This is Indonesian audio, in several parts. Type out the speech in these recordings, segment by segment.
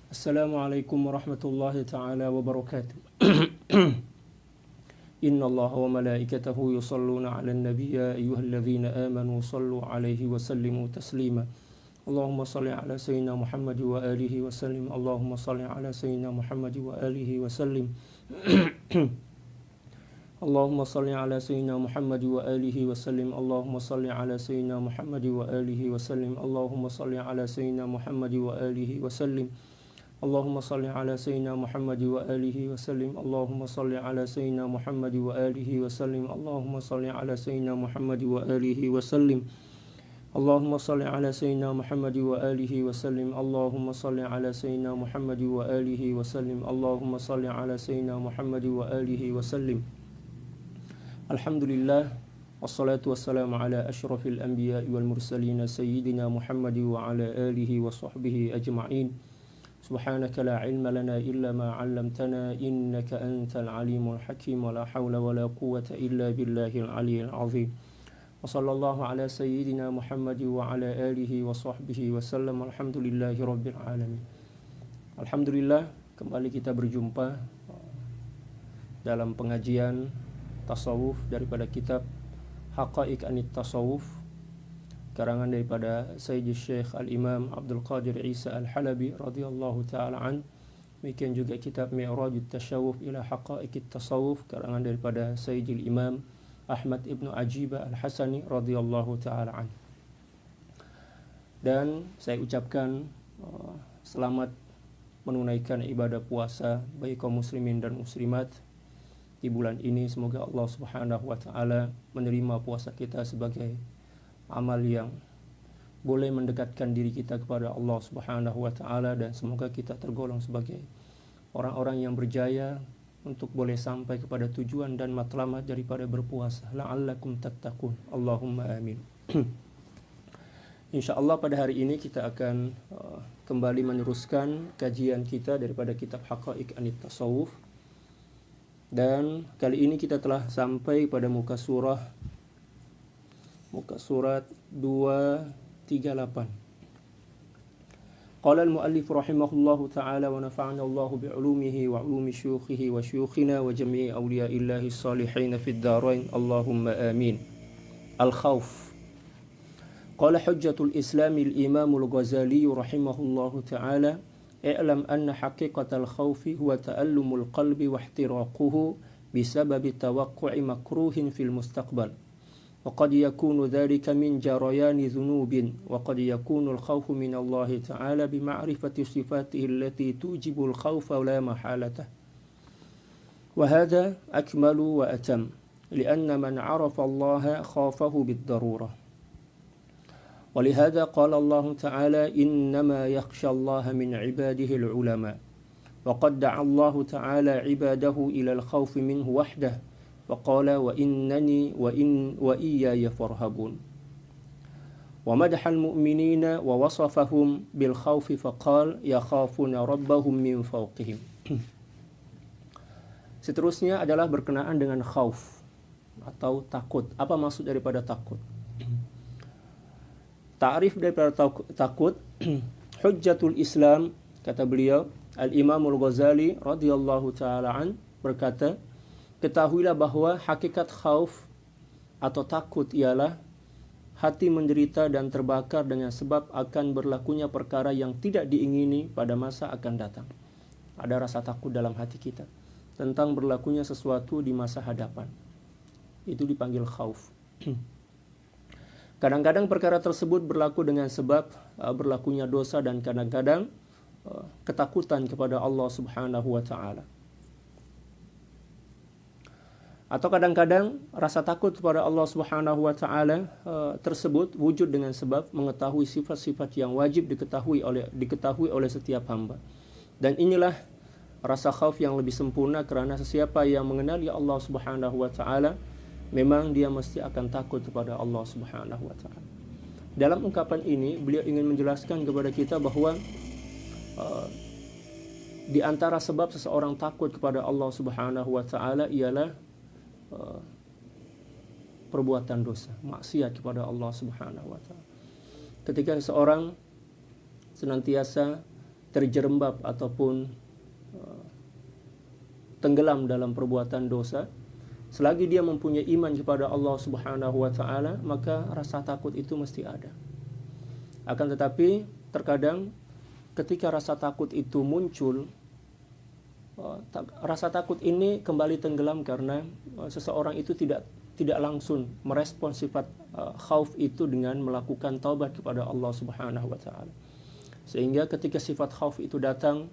Assalamualaikum warahmatullahi ta'ala wabarakatuh. Inna Allah wa malaikatahu yusalluna ala nabi ya ayyuhalladzina amanu sallu alaihi wa sallimu taslima. Allahumma salli ala sayyidina Muhammad wa alihi wa sallim. Allahumma salli ala sayyidina Muhammad wa alihi wa sallim. Allahumma salli ala sayyidina Muhammad wa alihi wa sallim. Allahumma salli ala sayyidina Muhammad wa alihi wa sallim. Allahumma salli ala sayyidina Muhammad wa alihi wa sallim. Allahumma salli ala sayyidina Muhammad wa alihi wa sallim. Allahumma salli ala sayyidina Muhammad wa alihi wa sallim. Allahumma salli ala sayyidina Muhammad wa alihi wa sallim. Allahumma salli ala sayyidina Muhammad wa alihi wa sallim. Allahumma salli ala sayyidina Muhammad wa alihi wa sallim. Allahumma salli ala sayyidina Muhammad wa alihi wa sallim. Alhamdulillah, wassalatu wassalamu ala asyrafil anbiya wal mursalin sayyidina Muhammad wa ala alihi wa sahbihi ajma'in. Subhanaka la ilma lana illa ma 'allamtana innaka antal alimul hakim wa la hawla wa la quwwata illa billahil aliyyil azim. Wa sallallahu ala sayyidina Muhammad wa ala alihi wa sahbihi wa sallam. Alhamdulillahi rabbil alamin. Alhamdulillah, kembali kita berjumpa dalam pengajian tasawuf daripada kitab Haqaiq Anit Tasawuf, karangan daripada Sayyidi Syekh Al-Imam Abdul Qadir Isa Al-Halabi radhiyallahu ta'ala an. Demikian juga kitab Mi'rajut Tasyawuf ila Haqaiqit Tasawuf, karangan daripada Sayyidi Imam Ahmad Ibn Ajibah Al-Hasani radhiyallahu ta'ala an. Dan saya ucapkan selamat menunaikan ibadah puasa bagi kaum muslimin dan muslimat di bulan ini. Semoga Allah Subhanahu wa ta'ala menerima puasa kita sebagai amal yang boleh mendekatkan diri kita kepada Allah Subhanahu wa ta'ala, dan semoga kita tergolong sebagai orang-orang yang berjaya untuk boleh sampai kepada tujuan dan matlamat daripada berpuasa. La'allakum tattaqun. Allahumma amin. InsyaAllah pada hari ini kita akan kembali meneruskan kajian kita daripada kitab Haqaiq Anit Tasawuf, dan kali ini kita telah sampai pada muka surat 238. Qala al-muallif rahimahullahu ta'ala wa nafa'ana Allahu bi'ulumihi wa 'ulumi syuyukhihi wa syuyukhina wa jami'i awliya'illahi salihin fid dharain. Allahumma amin. Al-khawf. Qala hujjatul Islam al-Imam al-Ghazali rahimahullahu ta'ala: i'lam anna haqiqatal khawfi huwa ta'allumul qalbi wa ihtiraquhu bisababi tawaqqu'i makruhin fil mustaqbal. وقد يكون ذلك من جريان ذنوب وقد يكون الخوف من الله تعالى بمعرفة صفاته التي توجب الخوف ولا محالته، وهذا أكمل وأتم لأن من عرف الله خافه بالضرورة. ولهذا قال الله تعالى: إنما يخشى الله من عباده العلماء. وقد دعا الله تعالى عباده إلى الخوف منه وحده وقال: وإنني وإياي فارهبون. ومدح المؤمنين ووصفهم بالخوف فقال: يخافون ربهم من فوقهم. Seterusnya adalah berkenaan dengan khauf atau takut. Apa maksud daripada takut? Ta'rif daripada takut, hujjatul Islam, kata beliau Al-Imam Al-Ghazali radhiyallahu ta'ala an, berkata, ketahuilah bahwa hakikat khauf atau takut ialah hati menderita dan terbakar dengan sebab akan berlakunya perkara yang tidak diingini pada masa akan datang. Ada rasa takut dalam hati kita tentang berlakunya sesuatu di masa hadapan. Itu dipanggil khauf. Kadang-kadang perkara tersebut berlaku dengan sebab berlakunya dosa, dan kadang-kadang ketakutan kepada Allah Subhanahu wa ta'ala. Atau kadang-kadang rasa takut kepada Allah Subhanahu wa ta'ala tersebut wujud dengan sebab mengetahui sifat-sifat yang wajib diketahui oleh setiap hamba. Dan inilah rasa khauf yang lebih sempurna, kerana sesiapa yang mengenali Allah Subhanahu wa ta'ala memang dia mesti akan takut kepada Allah Subhanahu wa ta'ala. Dalam ungkapan ini beliau ingin menjelaskan kepada kita bahwa di antara sebab seseorang takut kepada Allah Subhanahu wa ta'ala ialah perbuatan dosa, maksiat kepada Allah Subhanahu wa ta'ala. Ketika seseorang senantiasa terjerembab ataupun tenggelam dalam perbuatan dosa, selagi dia mempunyai iman kepada Allah Subhanahu wa taala, maka rasa takut itu mesti ada. Akan tetapi terkadang ketika rasa takut itu muncul, rasa takut ini kembali tenggelam karena seseorang itu tidak langsung merespon sifat khauf itu dengan melakukan taubat kepada Allah Subhanahu wa taala. Sehingga ketika sifat khauf itu datang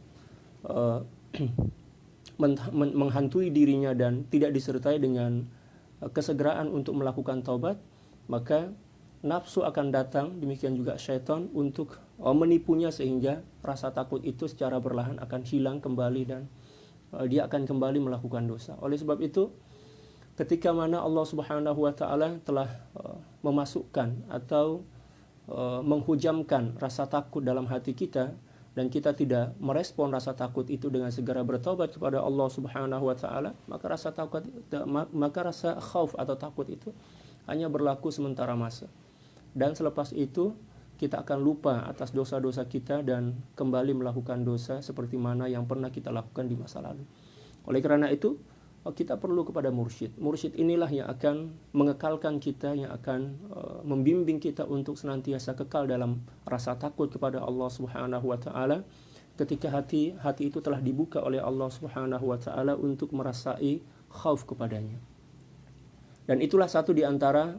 menghantui dirinya dan tidak disertai dengan kesegeraan untuk melakukan taubat, maka nafsu akan datang, demikian juga syaitan untuk menipunya sehingga rasa takut itu secara perlahan akan hilang kembali dan dia akan kembali melakukan dosa. Oleh sebab itu, ketika mana Allah Subhanahu wa taala telah memasukkan atau menghujamkan rasa takut dalam hati kita dan kita tidak merespon rasa takut itu dengan segera bertobat kepada Allah Subhanahu wa taala, maka rasa khauf atau takut itu hanya berlaku sementara masa. Dan selepas itu kita akan lupa atas dosa-dosa kita dan kembali melakukan dosa seperti mana yang pernah kita lakukan di masa lalu. Oleh karena itu, kita perlu kepada mursyid. Mursyid inilah yang akan mengekalkan kita, yang akan membimbing kita untuk senantiasa kekal dalam rasa takut kepada Allah Subhanahu wa taala ketika hati itu telah dibuka oleh Allah Subhanahu wa taala untuk merasai khauf kepadanya. Dan itulah satu di antara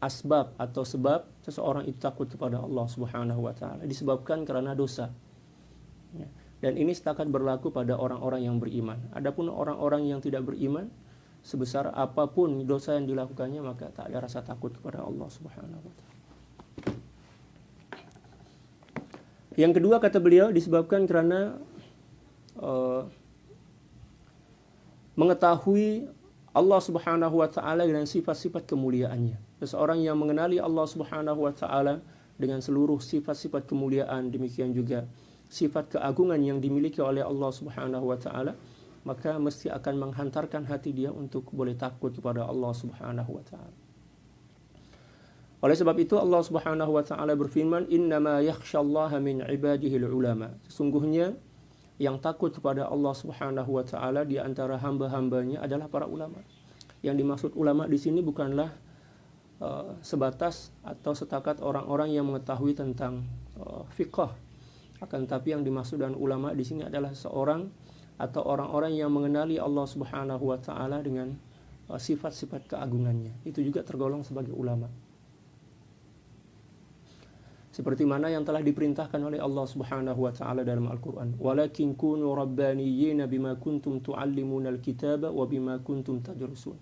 asbab atau sebab seseorang itu takut kepada Allah Subhanahu wa taala, disebabkan karena dosa. Ya. Dan ini setakat berlaku pada orang-orang yang beriman. Adapun orang-orang yang tidak beriman, sebesar apapun dosa yang dilakukannya, maka tak ada rasa takut kepada Allah Subhanahu wa taala. Yang kedua, kata beliau, disebabkan karena mengetahui Allah Subhanahu wa taala dengan sifat-sifat kemuliaannya. Seseorang yang mengenali Allah Subhanahu wa taala dengan seluruh sifat-sifat kemuliaan, demikian juga sifat keagungan yang dimiliki oleh Allah Subhanahu wa taala, maka mesti akan menghantarkan hati dia untuk boleh takut kepada Allah Subhanahu wa taala. Oleh sebab itu Allah Subhanahu wa taala berfirman, "Innama yakhsyallaha min ibadihil ulama." Sesungguhnya yang takut kepada Allah Subhanahu wa taala di antara hamba-hambanya adalah para ulama. Yang dimaksud ulama di sini bukanlah sebatas atau setakat orang-orang yang mengetahui tentang fiqh. Akan tetapi yang dimaksud dengan ulama di sini adalah seorang atau orang-orang yang mengenali Allah Subhanahu wa taala dengan sifat-sifat keagungannya. Itu juga tergolong sebagai ulama. Seperti mana yang telah diperintahkan oleh Allah Subhanahu wa taala dalam Al-Qur'an, "Walakin kunu rabbaniyina bima kuntum tu'allimuna al-kitaba wa bima kuntum tadrusun."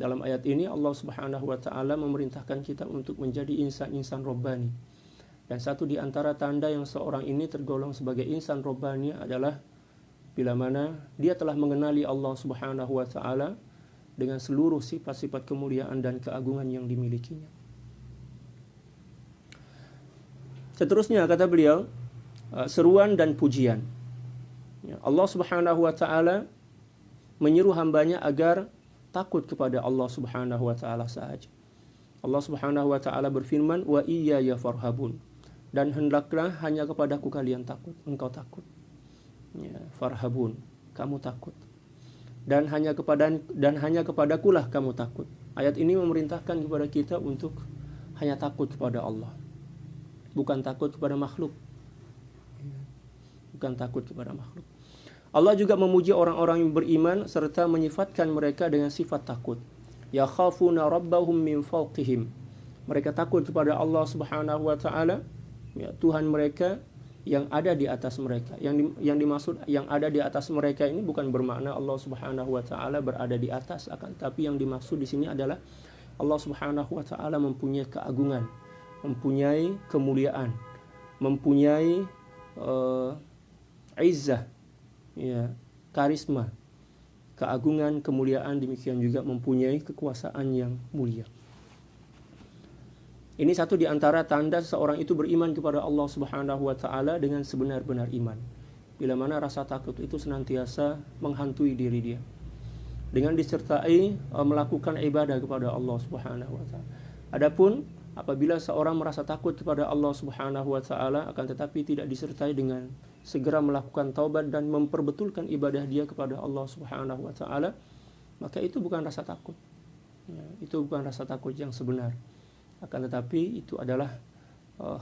Dalam ayat ini Allah Subhanahu wa taala memerintahkan kita untuk menjadi insan-insan rabbani. Dan satu di antara tanda yang seorang ini tergolong sebagai insan rabbani adalah bila mana dia telah mengenali Allah Subhanahu wa taala dengan seluruh sifat-sifat kemuliaan dan keagungan yang dimilikinya. Seterusnya kata beliau, seruan dan pujian. Allah Subhanahu wa taala menyeru hambanya agar takut kepada Allah Subhanahu wa taala sahaja. Allah Subhanahu wa taala berfirman, "Wa iyaya farhabun." Dan hendaklah hanya kepadaku kalian takut, engkau takut. Ya, farhabun, kamu takut. Dan hanya kepadakulah kamu takut. Ayat ini memerintahkan kepada kita untuk hanya takut kepada Allah. Bukan takut kepada makhluk. Bukan takut kepada makhluk. Allah juga memuji orang-orang yang beriman serta menyifatkan mereka dengan sifat takut. Ya khafuna rabbahum min fawqihim. Mereka takut kepada Allah Subhanahu wa taala, ya, Tuhan mereka yang ada di atas mereka. Yang dimaksud yang ada di atas mereka ini bukan bermakna Allah Subhanahu wa taala berada di atas, akan tapi yang dimaksud di sini adalah Allah Subhanahu wa taala mempunyai keagungan, mempunyai kemuliaan, mempunyai izzah, ya, karisma, keagungan, kemuliaan, demikian juga mempunyai kekuasaan yang mulia. Ini satu di antara tanda seseorang itu beriman kepada Allah Subhanahu wa taala dengan sebenar-benar iman. Bila mana rasa takut itu senantiasa menghantui diri dia. Dengan disertai melakukan ibadah kepada Allah Subhanahu wa taala. Adapun apabila seorang merasa takut kepada Allah Subhanahu wa taala akan tetapi tidak disertai dengan segera melakukan taubat dan memperbetulkan ibadah dia kepada Allah Subhanahu wa taala, maka itu bukan rasa takut. Ya, itu bukan rasa takut yang sebenar. Akan tetapi itu adalah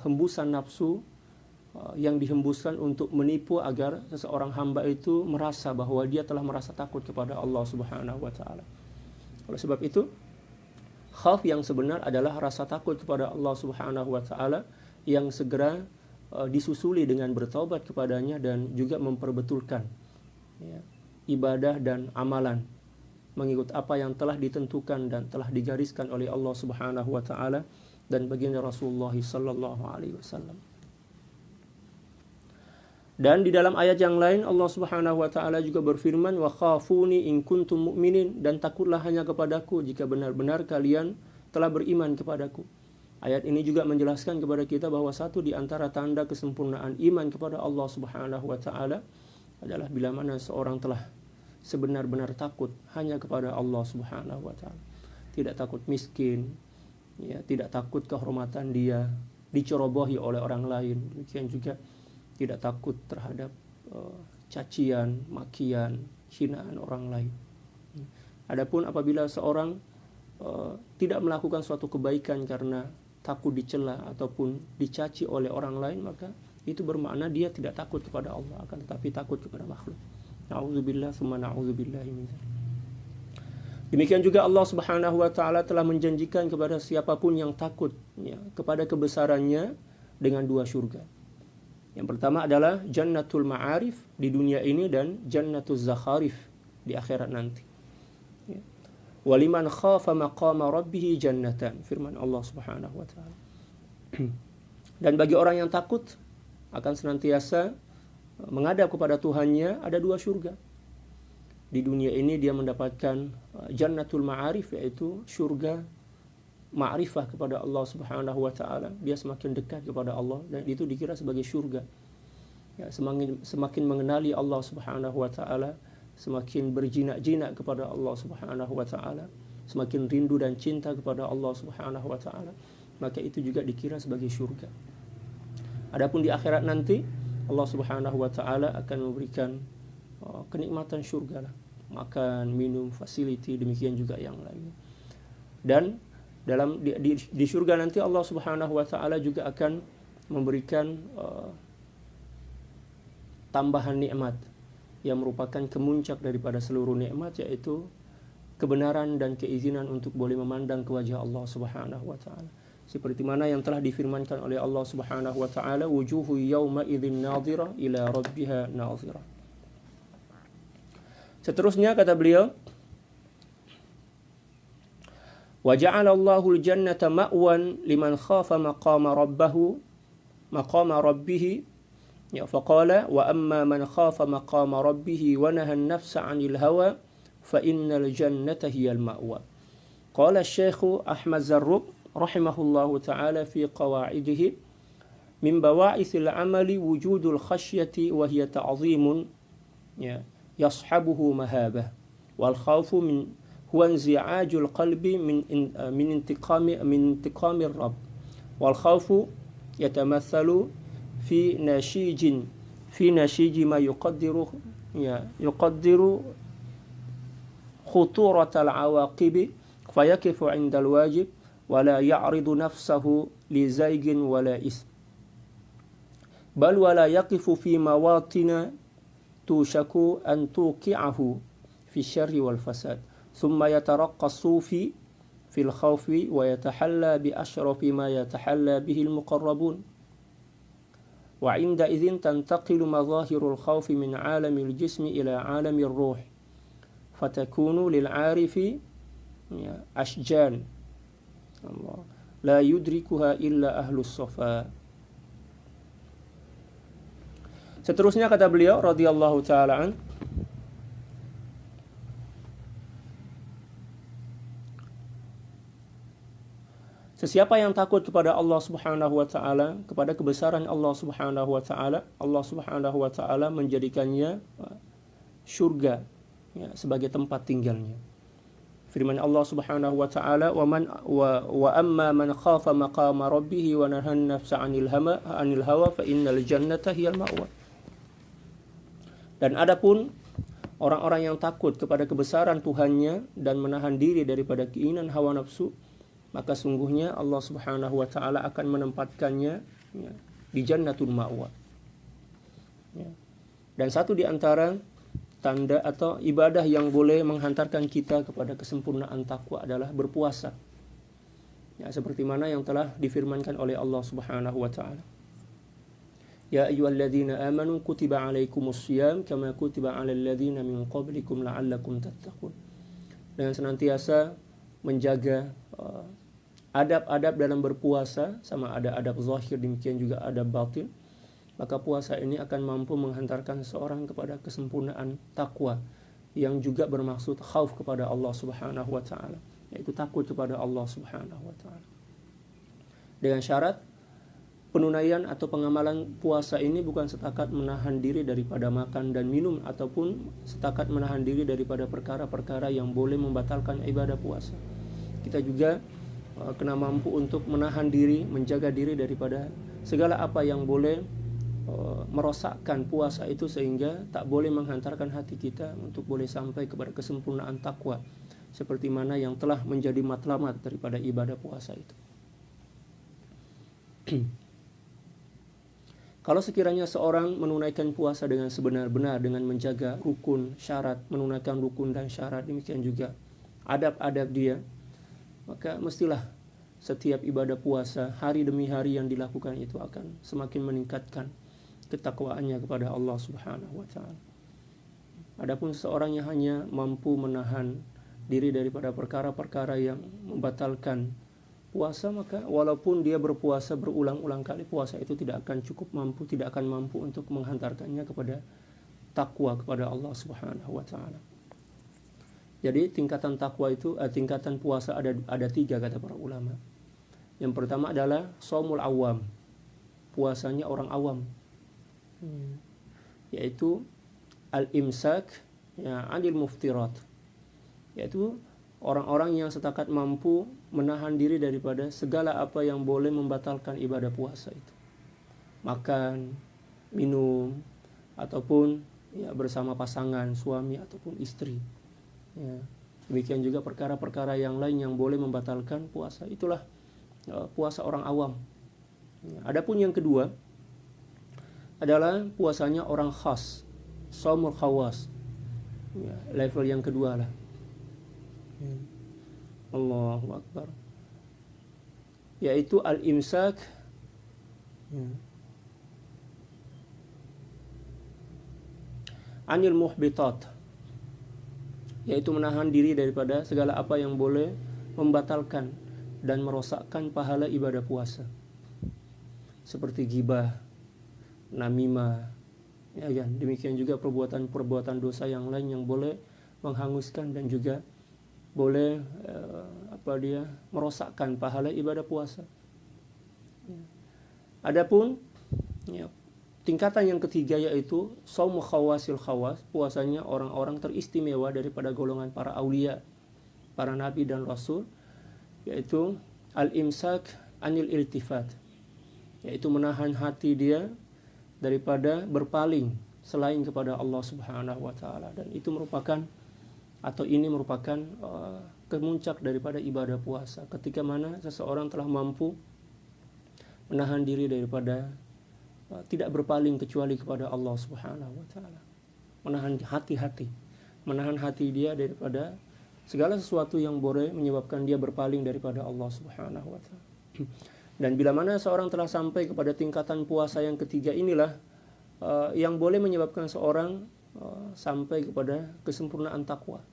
hembusan nafsu yang dihembuskan untuk menipu agar seseorang hamba itu merasa bahwa dia telah merasa takut kepada Allah Subhanahu wa taala. Oleh sebab itu, khauf yang sebenar adalah rasa takut kepada Allah Subhanahu wa taala yang segera disusuli dengan bertaubat kepadanya dan juga memperbetulkan ya, ibadah dan amalan mengikut apa yang telah ditentukan dan telah digariskan oleh Allah Subhanahu wa taala dan baginda Rasulullah sallallahu alaihi wasallam. Dan di dalam ayat yang lain Allah Subhanahu wa taala juga berfirman, wa khafuni in kuntum mu'minin, dan takutlah hanya kepadaku jika benar-benar kalian telah beriman kepadaku. Ayat ini juga menjelaskan kepada kita bahwa satu di antara tanda kesempurnaan iman kepada Allah Subhanahu wa taala adalah bila mana seorang telah sebenar-benar takut hanya kepada Allah Subhanahu wa taala. Tidak takut miskin, ya, tidak takut kehormatan dia dicerobohi oleh orang lain. Demikian juga tidak takut terhadap cacian, makian, hinaan orang lain. Adapun apabila seorang tidak melakukan suatu kebaikan karena takut dicela ataupun dicaci oleh orang lain, maka itu bermakna dia tidak takut kepada Allah, akan tetapi takut kepada makhluk. Na'udzubillah tsumma na'udzubillahi min dzalik. Demikian juga Allah Subhanahu wa taala telah menjanjikan kepada siapapun yang takut ya, kepada kebesarannya dengan dua surga. Yang pertama adalah Jannatul Ma'arif di dunia ini dan Jannatul Zakharif di akhirat nanti. Ya. Waliman khafa maqama rabbih jannatan, firman Allah Subhanahu wa taala. Dan bagi orang yang takut akan senantiasa menghadap kepada Tuhannya ada dua surga. Di dunia ini dia mendapatkan Jannatul Ma'arif, yaitu surga ma'rifah kepada Allah Subhanahu wa taala. Dia semakin dekat kepada Allah dan itu dikira sebagai surga. Ya, semakin mengenali Allah Subhanahu wa taala, semakin berjinak-jinak kepada Allah Subhanahu wa taala, semakin rindu dan cinta kepada Allah Subhanahu wa taala, maka itu juga dikira sebagai surga. Adapun di akhirat nanti Allah Subhanahu wa taala akan memberikan kenikmatan surga lah, makan, minum, fasiliti, demikian juga yang lain. Dan dalam di surga nanti Allah Subhanahu wa taala juga akan memberikan tambahan nikmat yang merupakan kemuncak daripada seluruh nikmat, yaitu kebenaran dan keizinan untuk boleh memandang ke wajah Allah Subhanahu wa taala. Seperti mana yang telah difirmankan oleh Allah Subhanahu wa taala, wujuhu yawma idzin nadhira ila rabbiha nadhira. Seterusnya kata beliau, wa ja'ala Allahul jannata ma'wan liman khafa maqama rabbih ya faqala wa amma man khafa maqama rabbih wa nahaa an-nafsa 'anil hawa fa innal jannata hiyal ma'wa. Qala Syekh Ahmad Zarruq rahimahullahu ta'ala fi qawa'idihi min bawa'ithil 'amali wujudul khasyati wa hiya ta'zimun ya yashabuhu mahabah wal khawfu min huwa inzi'ajul qalbi min intiqami rabb wal khawfu yatamathalu fi nashiji ma yuqaddiru khuturatal awaqib fayakifu 'indal wajib wa la ya'ridu nafsahu li zaygin wa la ism bal wa la yaqifu fi mawatina tushaku an tuqi'ahu fi syarri wal fasad. ثم يترقى الصوفي في الخوف ويتحلى بأشرف ما يتحلى به المقربون وعندئذ تنتقل مظاهر الخوف من عالم الجسم إلى عالم الروح فتكون للعارف أشجان لا يدركها إلا أهل الصفاء. Seterusnya kata beliau radhiyallahu taala an, sesiapa yang takut kepada Allah Subhanahu wa taala, kepada kebesaran Allah Subhanahu wa taala, Allah Subhanahu wa taala menjadikannya surga ya, sebagai tempat tinggalnya. Firman Allah Subhanahu wa taala, wa amma man khafa maqama rabbih wa nahan nafsa 'anil hawa fa innal jannata hiyal ma'wa. Dan adapun orang-orang yang takut kepada kebesaran Tuhannya dan menahan diri daripada keinginan hawa nafsu, maka sungguhnya Allah Subhanahu wa taala akan menempatkannya di jannatul ma'wa. Dan satu di antara tanda atau ibadah yang boleh menghantarkan kita kepada kesempurnaan takwa adalah berpuasa. Seperti mana yang telah difirmankan oleh Allah Subhanahu wa taala. Ya ayyuhalladzina amanu kutiba alaikumus syiyam kama kutiba alal ladzina min qablikum la'allakum tattaqun. Dengan senantiasa menjaga adab-adab dalam berpuasa, sama ada adab zahir demikian juga adab batin, maka puasa ini akan mampu menghantarkan seseorang kepada kesempurnaan takwa yang juga bermaksud khauf kepada Allah Subhanahu wa taala, yaitu takut kepada Allah Subhanahu wa taala. Dengan syarat penunaian atau pengamalan puasa ini bukan setakat menahan diri daripada makan dan minum ataupun setakat menahan diri daripada perkara-perkara yang boleh membatalkan ibadah puasa. Kita juga kena mampu untuk menahan diri, menjaga diri daripada segala apa yang boleh merosakkan puasa itu, sehingga tak boleh menghantarkan hati kita untuk boleh sampai kepada kesempurnaan takwa seperti mana yang telah menjadi matlamat daripada ibadah puasa itu. Kalau sekiranya seorang menunaikan puasa dengan sebenar-benar, dengan menjaga rukun, syarat, menunaikan rukun dan syarat, demikian juga adab-adab dia, maka mestilah setiap ibadah puasa hari demi hari yang dilakukan itu akan semakin meningkatkan ketakwaannya kepada Allah Subhanahu wa taala. Adapun seseorang yang hanya mampu menahan diri daripada perkara-perkara yang membatalkan puasa, maka walaupun dia berpuasa berulang-ulang kali, puasa itu tidak akan mampu untuk menghantarkannya kepada takwa kepada Allah Subhanahu wa taala. Jadi tingkatan takwa itu, tingkatan puasa ada 3 kata para ulama. Yang pertama adalah shaumul awam, puasanya orang awam, yaitu al-imsak anil muftirat, yaitu orang-orang yang setakat mampu menahan diri daripada segala apa yang boleh membatalkan ibadah puasa itu, makan, minum, ataupun bersama pasangan, suami ataupun istri. Demikian juga perkara-perkara yang lain yang boleh membatalkan puasa, itulah puasa orang awam. Adapun yang kedua adalah puasanya orang khas, shaumul khawas, level yang kedua lah. Allahu Akbar, yaitu al-imsak anil muhbitat, yaitu menahan diri daripada segala apa yang boleh membatalkan dan merosakkan pahala ibadah puasa, seperti ghibah, namimah, demikian juga perbuatan-perbuatan dosa yang lain yang boleh menghanguskan dan juga boleh merosakkan pahala ibadah puasa. Adapun tingkatan yang ketiga yaitu shaum khawasil khawas, puasanya orang-orang teristimewa daripada golongan para aulia, para nabi dan rasul, yaitu al-imsak anil iltifat, yaitu menahan hati dia daripada berpaling selain kepada Allah Subhanahu wa taala. Dan itu merupakan kemuncak daripada ibadah puasa, ketika mana seseorang telah mampu menahan diri daripada tidak berpaling kecuali kepada Allah Subhanahu wa taala. Menahan hati dia daripada segala sesuatu yang boleh menyebabkan dia berpaling daripada Allah Subhanahu wa taala. Dan bila mana seorang telah sampai kepada tingkatan puasa yang ketiga inilah yang boleh menyebabkan seorang sampai kepada kesempurnaan takwa.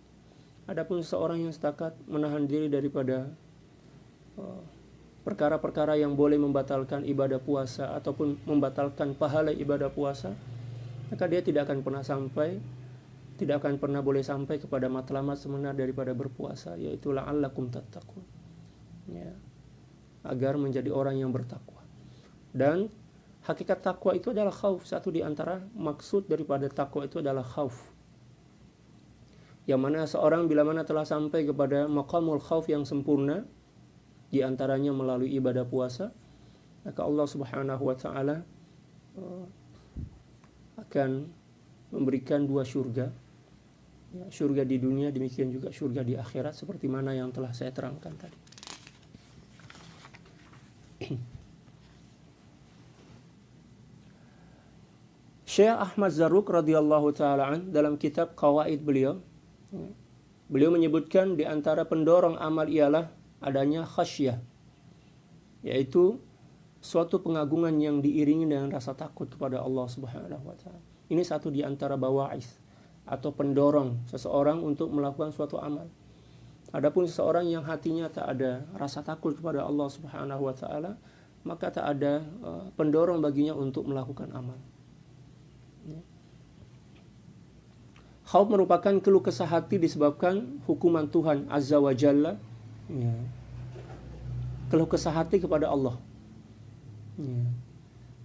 Adapun seorang yang setakat menahan diri daripada perkara-perkara yang boleh membatalkan ibadah puasa ataupun membatalkan pahala ibadah puasa, maka dia tidak akan pernah boleh sampai kepada matlamat sebenar daripada berpuasa, yaitu la'allakum tattaqun, agar menjadi orang yang bertakwa. Dan hakikat takwa itu adalah khauf. Satu di antara maksud daripada takwa itu adalah khauf, Yang mana seorang bila mana telah sampai kepada maqamul khauf yang sempurna, di antaranya melalui ibadah puasa, maka Allah Subhanahu wa taala akan memberikan 2 surga. Ya, surga di dunia, demikian juga surga di akhirat, seperti mana yang telah saya terangkan tadi. Syekh Ahmad Zarruq radhiyallahu taala an dalam kitab Qawaid beliau menyebutkan di antara pendorong amal ialah adanya khasyah, yaitu suatu pengagungan yang diiringi dengan rasa takut kepada Allah Subhanahu wa taala. Ini satu di antara bawa'is atau pendorong seseorang untuk melakukan suatu amal. Adapun seseorang yang hatinya tak ada rasa takut kepada Allah Subhanahu wa taala, maka tak ada pendorong baginya untuk melakukan amal. Khauf merupakan keluh kesah hati disebabkan hukuman Tuhan Azza wa Jalla. Ya. Keluh kesah hati kepada Allah. Ya.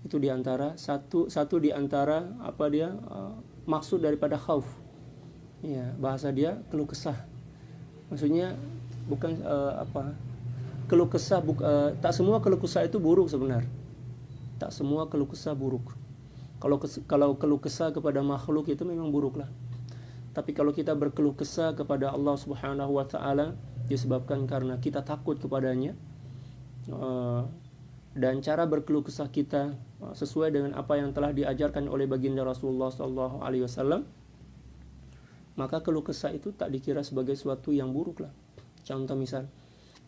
Itu diantara satu diantara maksud daripada khauf. Ya, bahasa dia keluh kesah. Maksudnya bukan keluh kesah. Tak semua keluh kesah itu buruk sebenarnya. Tak semua keluh kesah buruk. Kalau keluh kesah kepada makhluk itu memang buruklah. Tapi kalau kita berkeluh kesah kepada Allah Subhanahu wa taala disebabkan karena kita takut kepadanya, dan cara berkeluh kesah kita sesuai dengan apa yang telah diajarkan oleh baginda Rasulullah sallallahu alaihi wasallam, maka keluh kesah itu tak dikira sebagai suatu yang buruk lah. Contoh misal,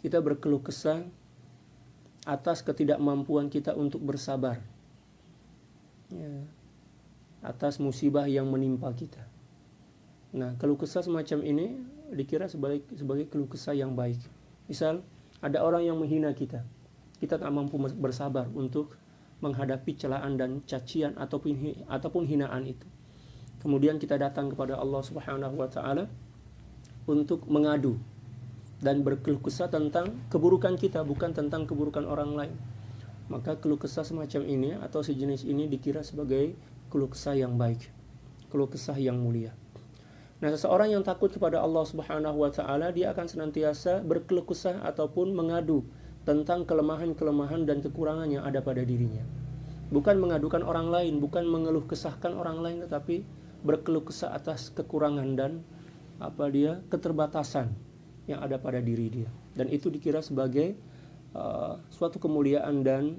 kita berkeluh kesah atas ketidakmampuan kita untuk bersabar, ya, atas musibah yang menimpa kita. Nah, keluh kesah semacam ini dikira sebagai keluh kesah yang baik. Misal, ada orang yang menghina kita. Kita tak mampu bersabar untuk menghadapi celaan dan cacian ataupun hinaan itu. Kemudian kita datang kepada Allah Subhanahu wa taala untuk mengadu dan berkeluh kesah tentang keburukan kita, bukan tentang keburukan orang lain. Maka keluh kesah semacam ini atau sejenis ini dikira sebagai keluh kesah yang baik, keluh kesah yang mulia. Nah, seseorang yang takut kepada Allah Subhanahu wa taala, dia akan senantiasa berkeluh kesah ataupun mengadu tentang kelemahan-kelemahan dan kekurangan yang ada pada dirinya. Bukan mengadukan orang lain, bukan mengeluh kesahkan orang lain, tetapi berkeluh kesah atas kekurangan dan keterbatasan yang ada pada diri dia. Dan itu dikira sebagai suatu kemuliaan dan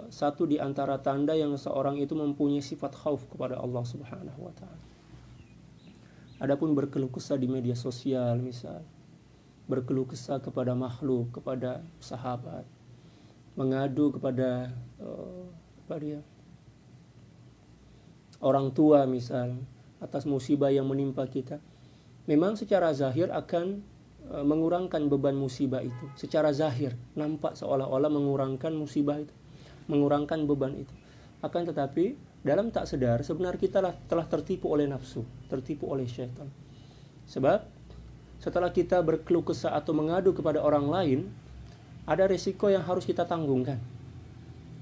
satu di antara tanda yang seorang itu mempunyai sifat khauf kepada Allah Subhanahu wa taala. Adapun berkeluh kesah di media sosial misal, berkeluh kesah kepada makhluk, kepada sahabat, mengadu kepada orang tua misal atas musibah yang menimpa kita, memang secara zahir akan mengurangkan beban musibah itu. Secara zahir nampak seolah-olah mengurangkan musibah itu, mengurangkan beban itu. Akan tetapi dalam tak sadar sebenarnya kita telah tertipu oleh nafsu, tertipu oleh syaitan. Sebab setelah kita berkeluh kesah atau mengadu kepada orang lain, ada resiko yang harus kita tanggungkan.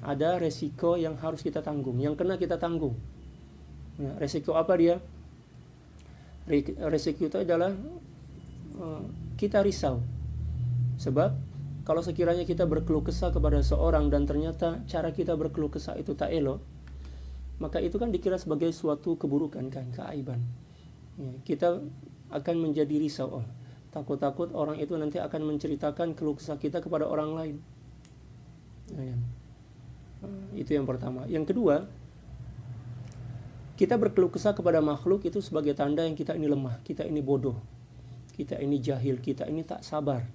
Ada resiko yang harus kita tanggung, yang kena kita tanggung. Ya, resiko apa dia? Resiko itu adalah kita risau. Sebab kalau sekiranya kita berkeluh kesah kepada seorang dan ternyata cara kita berkeluh kesah itu tak elok, maka itu kan dikira sebagai suatu keburukan kan, keaiban. Ya, kita akan menjadi risau. Takut-takut orang itu nanti akan menceritakan keluh kesah kita kepada orang lain. Ya. Itu yang pertama. Yang kedua, kita berkeluh kesah kepada makhluk itu sebagai tanda yang kita ini lemah, kita ini bodoh, kita ini jahil, kita ini tak sabar.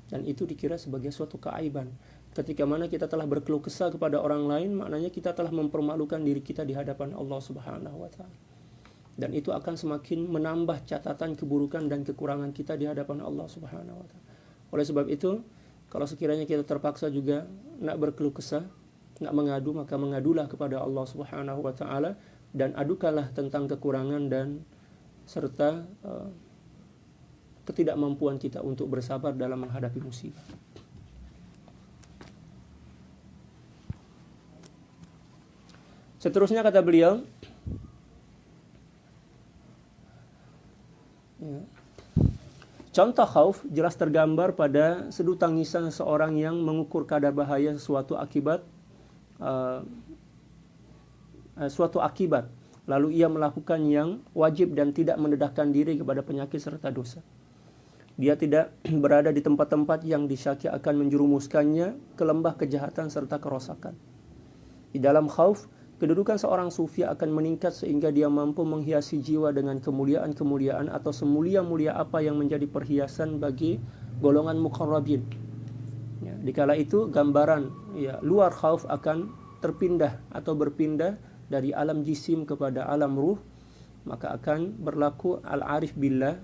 Dan itu dikira sebagai suatu keaiban. Ketika mana kita telah berkeluh kesah kepada orang lain, maknanya kita telah mempermalukan diri kita di hadapan Allah Subhanahu wa taala. Dan itu akan semakin menambah catatan keburukan dan kekurangan kita di hadapan Allah Subhanahu wa taala. Oleh sebab itu, kalau sekiranya kita terpaksa juga nak berkeluh kesah, nak mengadu, maka mengadulah kepada Allah Subhanahu wa taala dan adukanlah tentang kekurangan dan serta ketidakmampuan kita untuk bersabar dalam menghadapi musibah. Seterusnya kata beliau, ya, Contoh khauf jelas tergambar pada sedu tangisan seorang yang mengukur kadar bahaya suatu akibat, lalu ia melakukan yang wajib dan tidak mendedahkan diri kepada penyakit serta dosa. Dia tidak berada di tempat-tempat yang disyaki akan menjerumuskannya ke lembah kejahatan serta kerosakan. Di dalam khauf, kedudukan seorang sufi akan meningkat sehingga dia mampu menghiasi jiwa dengan kemuliaan-kemuliaan atau semulia-mulia apa yang menjadi perhiasan bagi golongan muqarrabin. Ya, dikala itu gambaran luar khauf akan terpindah atau berpindah dari alam jisim kepada alam ruh, maka akan berlaku al-arif billah,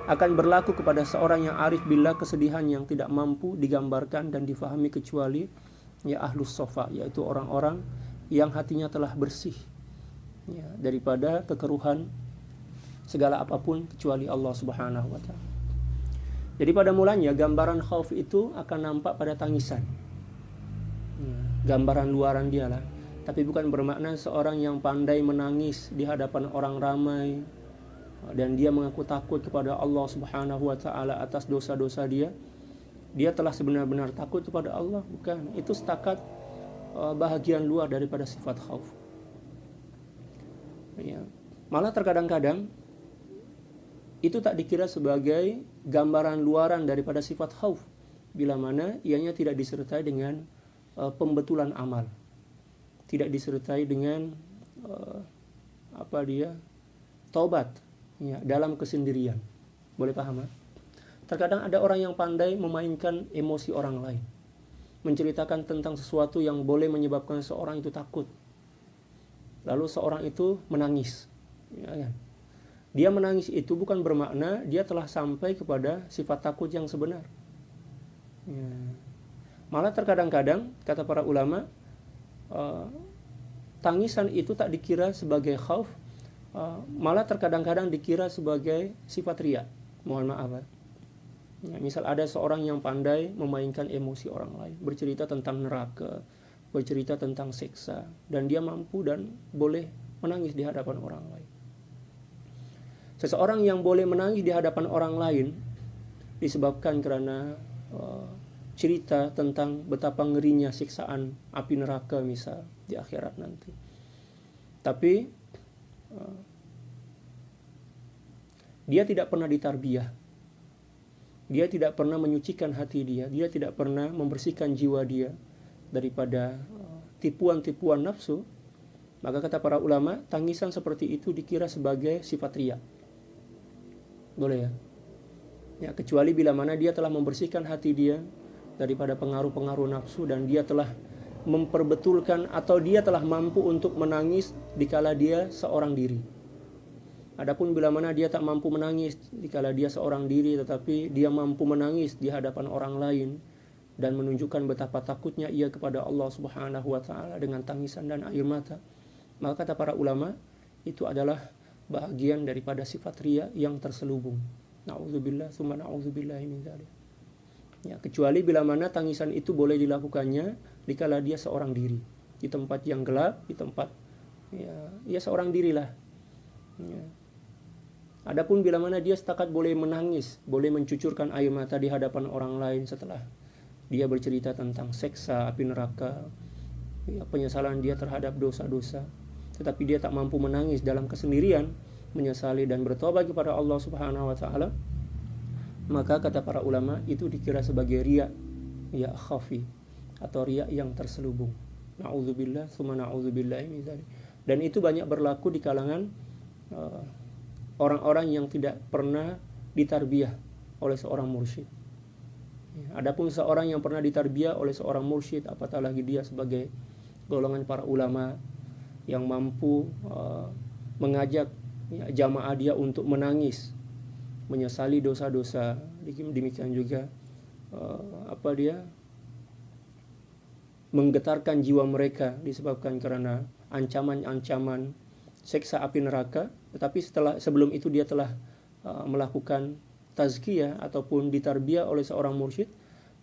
akan berlaku kepada seorang yang arif billah kesedihan yang tidak mampu digambarkan dan difahami kecuali ahlus sofa, yaitu orang-orang yang hatinya telah bersih daripada kekeruhan segala apapun kecuali Allah Subhanahu wa ta'ala. Jadi pada mulanya gambaran khauf itu akan nampak pada tangisan, gambaran luaran dialah, tapi bukan bermakna seorang yang pandai menangis di hadapan orang ramai dan dia mengaku takut kepada Allah Subhanahu wa ta'ala atas dosa-dosa dia telah sebenar-benar takut kepada Allah. Bukan, itu setakat bahagian luar daripada sifat khauf. Malah terkadang-kadang itu tak dikira sebagai gambaran luaran daripada sifat khauf, bila mana ianya tidak disertai dengan pembetulan amal, tidak disertai dengan taubat dalam kesendirian. Boleh paham? Terkadang ada orang yang pandai memainkan emosi orang lain, menceritakan tentang sesuatu yang boleh menyebabkan seorang itu takut, lalu seorang itu menangis. Dia menangis itu bukan bermakna dia telah sampai kepada sifat takut yang sebenar. Malah terkadang-kadang kata para ulama, tangisan itu tak dikira sebagai khauf, malah terkadang-kadang dikira sebagai sifat riya. Mohon maaf. Misal ada seorang yang pandai memainkan emosi orang lain, bercerita tentang neraka, bercerita tentang siksa, dan dia mampu dan boleh menangis di hadapan orang lain. Seseorang yang boleh menangis di hadapan orang lain disebabkan karena cerita tentang betapa ngerinya siksaan api neraka misal di akhirat nanti. Tapi dia tidak pernah ditarbiyah, dia tidak pernah menyucikan hati dia tidak pernah membersihkan jiwa dia daripada tipuan-tipuan nafsu, maka kata para ulama, tangisan seperti itu dikira sebagai sifat riya. Boleh ya, kecuali bila mana dia telah membersihkan hati dia daripada pengaruh-pengaruh nafsu dan dia telah memperbetulkan atau dia telah mampu untuk menangis dikala dia seorang diri. Adapun bila mana dia tak mampu menangis dikala dia seorang diri, tetapi dia mampu menangis di hadapan orang lain dan menunjukkan betapa takutnya ia kepada Allah Subhanahu wa ta'ala dengan tangisan dan air mata, maka kata para ulama, itu adalah bahagian daripada sifat riya yang terselubung. Na'udzubillah, tsumma na'udzubillahi min dzalik. Ya, kecuali bila mana tangisan itu boleh dilakukannya dikala dia seorang diri, di tempat yang gelap, di tempat ya seorang dirilah. Ya. Adapun bila mana dia setakat boleh menangis, boleh mencucurkan air mata di hadapan orang lain setelah dia bercerita tentang siksa api neraka, penyesalan dia terhadap dosa-dosa, tetapi dia tak mampu menangis dalam kesendirian, menyesali dan bertobat kepada Allah Subhanahu wa ta'ala, maka kata para ulama itu dikira sebagai riya khafi atau riya yang terselubung. Na'udzubillah, tsumma na'udzubillahi min dzalik. Dan itu banyak berlaku di kalangan orang-orang yang tidak pernah ditarbiyah oleh seorang mursyid. Adapun seorang yang pernah ditarbiyah oleh seorang mursyid, apatah lagi dia sebagai golongan para ulama yang mampu mengajak jamaah dia untuk menangis, menyesali dosa-dosa, demikian juga menggetarkan jiwa mereka disebabkan karena ancaman-ancaman siksa api neraka, tetapi sebelum itu dia telah melakukan tazkiyah ataupun ditarbiyah oleh seorang mursyid,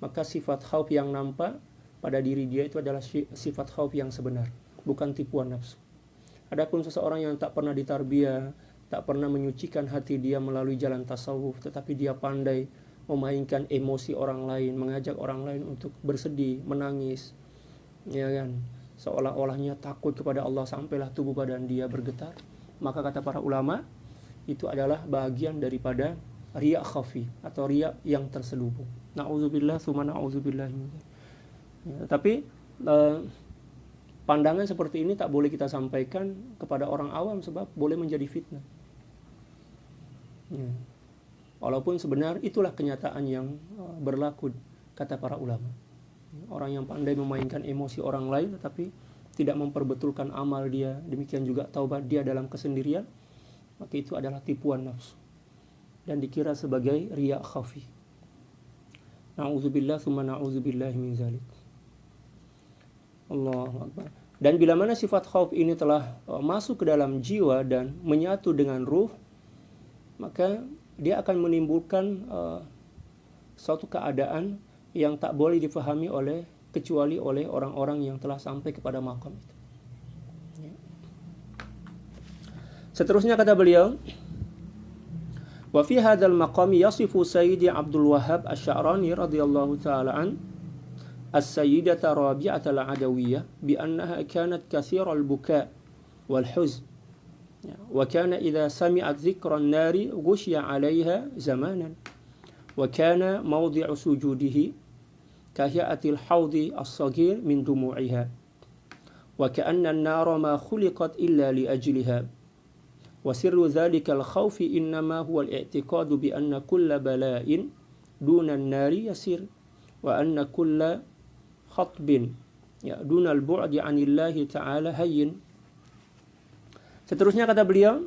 maka sifat khauf yang nampak pada diri dia itu adalah sifat khauf yang sebenar, bukan tipuan nafsu. Adapun seseorang yang tak pernah ditarbiyah, tak pernah menyucikan hati dia melalui jalan tasawuf, tetapi dia pandai memainkan emosi orang lain, mengajak orang lain untuk bersedih, menangis, ya kan, seolah-olahnya takut kepada Allah sampailah tubuh badan dia bergetar. Maka kata para ulama, itu adalah bagian daripada riya khafi atau riya yang terselubung. Na'udzubillah tsumma na'udzubillah. Ya, tapi pandangan seperti ini tak boleh kita sampaikan kepada orang awam sebab boleh menjadi fitnah. Ya. Walaupun sebenarnya itulah kenyataan yang berlaku, kata para ulama. Orang yang pandai memainkan emosi orang lain tetapi tidak memperbetulkan amal dia, demikian juga taubat dia dalam kesendirian, maka itu adalah tipuan nafsu dan dikira sebagai riya khafi. Na'udzubillah tsumma na'udzubillahi min zalik. Allahu Akbar. Dan bila mana sifat khauf ini telah masuk ke dalam jiwa dan menyatu dengan ruh, maka dia akan menimbulkan suatu keadaan yang tak boleh difahami kecuali oleh orang-orang yang telah sampai kepada maqam itu. Ya. Seterusnya kata beliau, wa fi hadzal maqami yasifu Sayyidi Abdul Wahhab Asy-Sya'rani radhiyallahu ta'ala an السيدة رابعة العدوية بأنها كانت كثير البكاء والحزن وكان إذا سمعت ذكر النار غشي عليها زمانا وكان موضع سجوده كهيئة الحوض الصغير من دموعها وكأن النار ما خلقت إلا لأجلها وسر ذلك الخوف إنما هو الاعتقاد بأن كل بلاء دون النار يسير وأن كل khatbin ya dunal bu'di 'anillahi ta'ala hayyin. Seterusnya kata beliau,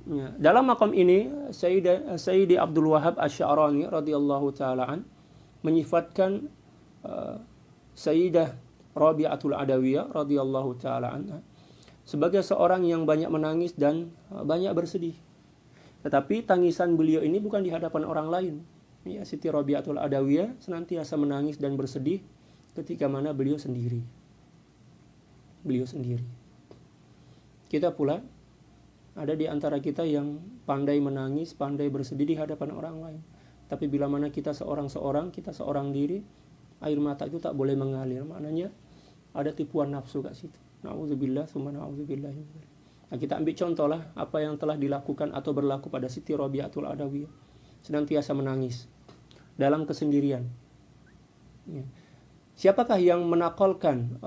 ya, dalam makam ini Sayyidi Abdul Wahhab Asy-Sya'rani radhiyallahu taala an menyifatkan Sayyidah Rabi'atul Adawiyah radhiyallahu taala anha sebagai seorang yang banyak menangis dan banyak bersedih. Tetapi tangisan beliau ini bukan di hadapan orang lain. Ya, Siti Rabi'atul Adawiyah senantiasa menangis dan bersedih ketika mana beliau sendiri. Kita pula ada di antara kita yang pandai menangis, pandai bersedih di hadapan orang lain. Tapi bila mana kita seorang diri, air mata itu tak boleh mengalir. Maknanya ada tipuan nafsu kat situ. Na'udzubillah tsumma na'udzubillah. Nah, kita ambil contohlah apa yang telah dilakukan atau berlaku pada Siti Rabi'atul Adawiyah. Senantiasa menangis dalam kesendirian. Ya. Siapakah yang menakalkan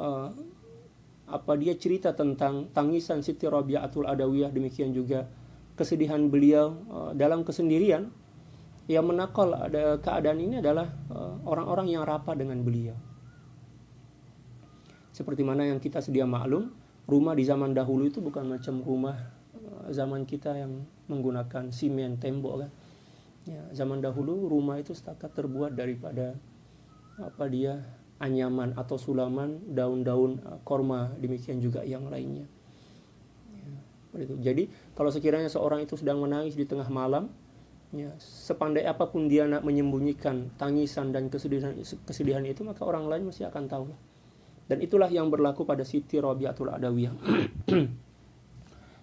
dia cerita tentang tangisan Siti Rabi'atul Adawiyah, demikian juga kesedihan beliau dalam kesendirian? Yang menakal ada keadaan ini adalah orang-orang yang rapat dengan beliau. Seperti mana yang kita sedia maklum, rumah di zaman dahulu itu bukan macam rumah zaman kita yang menggunakan simen tembok kan. Ya, zaman dahulu rumah itu setakat terbuat daripada anyaman atau sulaman, daun-daun korma, demikian juga yang lainnya. Ya, jadi kalau sekiranya seorang itu sedang menangis di tengah malam, ya, sepandai apapun dia nak menyembunyikan tangisan dan kesedihan itu, maka orang lain mesti akan tahu. Dan itulah yang berlaku pada Siti Rabi'atul Adawiyah.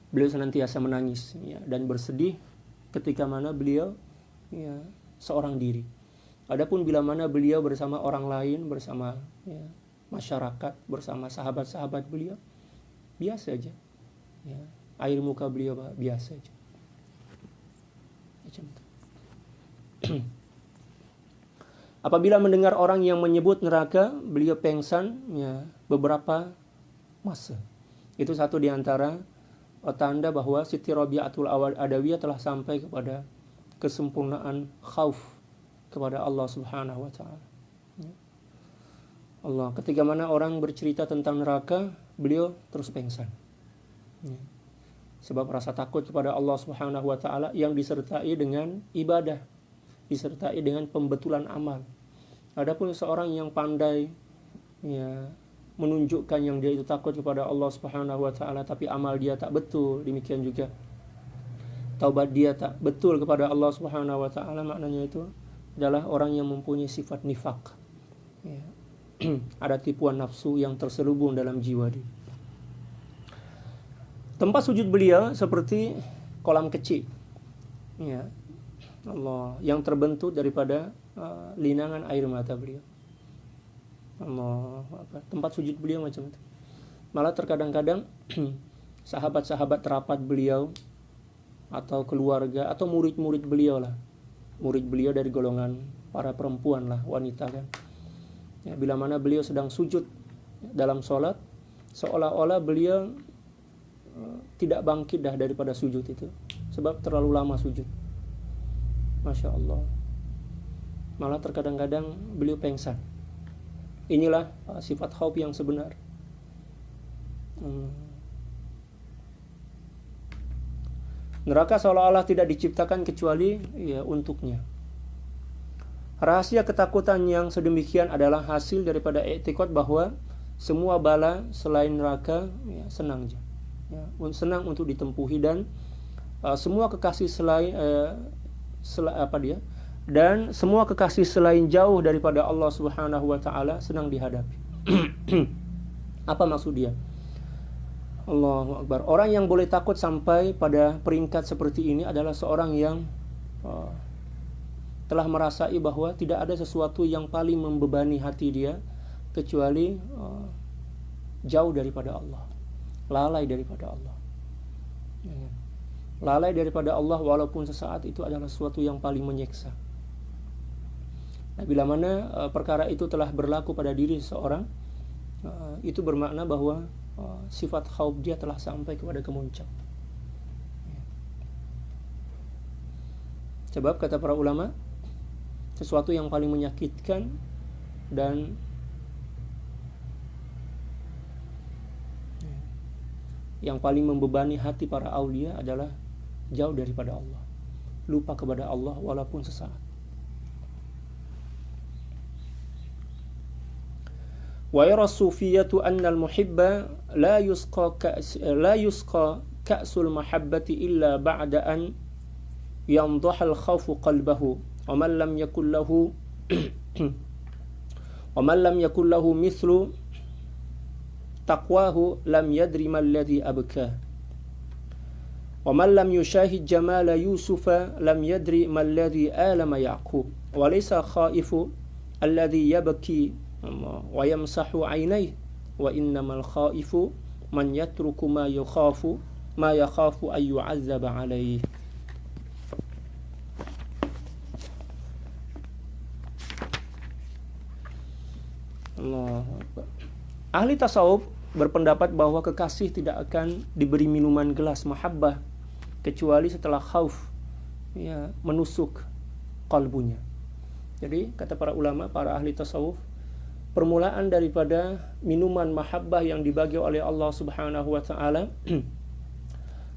Beliau senantiasa menangis, ya, dan bersedih ketika mana beliau, ya, seorang diri. Adapun bila mana beliau bersama orang lain, bersama, ya, masyarakat, bersama sahabat-sahabat beliau, biasa aja. Ya, air muka beliau biasa aja. Macam itu. Apabila mendengar orang yang menyebut neraka, beliau pengsan, ya, beberapa masa. Itu satu di antara tanda bahwa Siti Rabi'atul Adawiyah telah sampai kepada kesempurnaan khauf kepada Allah Subhanahu wa taala. Allah, ketika mana orang bercerita tentang neraka, beliau terus pengsan. Ya. Sebab rasa takut kepada Allah Subhanahu wa taala yang disertai dengan ibadah, disertai dengan pembetulan amal. Adapun seorang yang pandai, ya, menunjukkan yang dia itu takut kepada Allah Subhanahu wa taala tapi amal dia tak betul, demikian juga taubat dia tak betul kepada Allah Subhanahu wa taala, maknanya itu adalah orang yang mempunyai sifat nifak. Ya. Ada tipuan nafsu yang terselubung dalam jiwa dia. Tempat sujud beliau seperti kolam kecil. Ya. Allah, yang terbentuk daripada linangan air mata beliau. Allah, tempat sujud beliau macam itu. Malah terkadang-kadang sahabat-sahabat terapat beliau atau keluarga atau murid-murid beliau lah. Murid beliau dari golongan para perempuan lah, wanita kan. Ya, bila mana beliau sedang sujud dalam sholat, seolah-olah beliau tidak bangkit dah daripada sujud itu, sebab terlalu lama sujud. Masya Allah. Malah terkadang-kadang beliau pengsan. Inilah sifat khauf yang sebenar. Neraka seolah-olah tidak diciptakan kecuali ya untuknya. Rahasia ketakutan yang sedemikian adalah hasil daripada i'tiqad bahwa semua bala selain neraka ya, senang aja. Ya, senang untuk ditempuhi, dan semua kekasih selain dan semua kekasih selain jauh daripada Allah Subhanahu wa taala senang dihadapi. Apa maksud dia? Allahu Akbar. Orang yang boleh takut sampai pada peringkat seperti ini adalah seorang yang telah merasai bahwa tidak ada sesuatu yang paling membebani hati dia kecuali jauh daripada Allah, lalai daripada Allah. Lalai daripada Allah walaupun sesaat itu adalah sesuatu yang paling menyiksa. Nah, bila mana perkara itu telah berlaku pada diri seseorang, itu bermakna bahwa sifat khauf dia telah sampai kepada kemuncak. Sebab kata para ulama, sesuatu yang paling menyakitkan dan yang paling membebani hati para aulia adalah jauh daripada Allah, lupa kepada Allah walaupun sesaat. Wa yara sufiyatu anna al-muhibba la yusqa ka'sul mahabbati illa ba'da an yandaha al-khawfu qalbahu wa man lam yakul lahu mithlu taqwahu lam yadri ma alladhi abka wa man lam yushahid jamala yusufa lam yadri ma alladhi alama yaqub wa laysa khaifu alladhi yabki wa yamsahu 'ainayhi wa innamal khaifu man yatruku ma yakhafu ay yu'azzaba 'alayhi. Ahli tasawuf berpendapat bahwa kekasih tidak akan diberi minuman gelas mahabbah kecuali setelah khauf ya menusuk kalbunya. Jadi kata para ulama, para ahli tasawuf, permulaan daripada minuman mahabbah yang dibagi oleh Allah Subhanahu wa taala